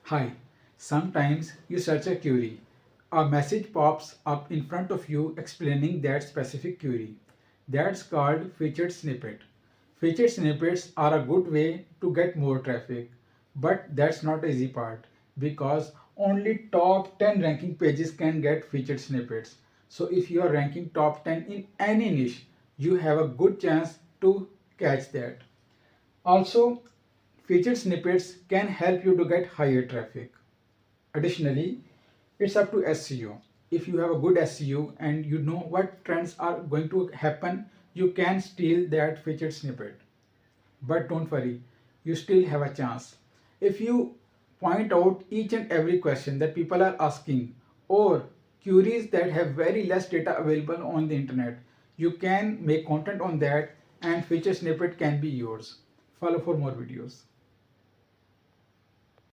Hi, sometimes you search a query. A message pops up in front of you explaining that specific query. That's called featured snippet. Featured snippets are a good way to get more traffic, but that's not the easy part because only top 10 ranking pages can get featured snippets. So if you are ranking top 10 in any niche, you have a good chance to catch that. Also, featured snippets can help you to get higher traffic. Additionally, it's up to SEO. If you have a good SEO and you know what trends are going to happen, you can steal that featured snippet. But don't worry, you still have a chance. If you point out each and every question that people are asking or queries that have very less data available on the internet, you can make content on that and feature snippet can be yours. Follow for more videos.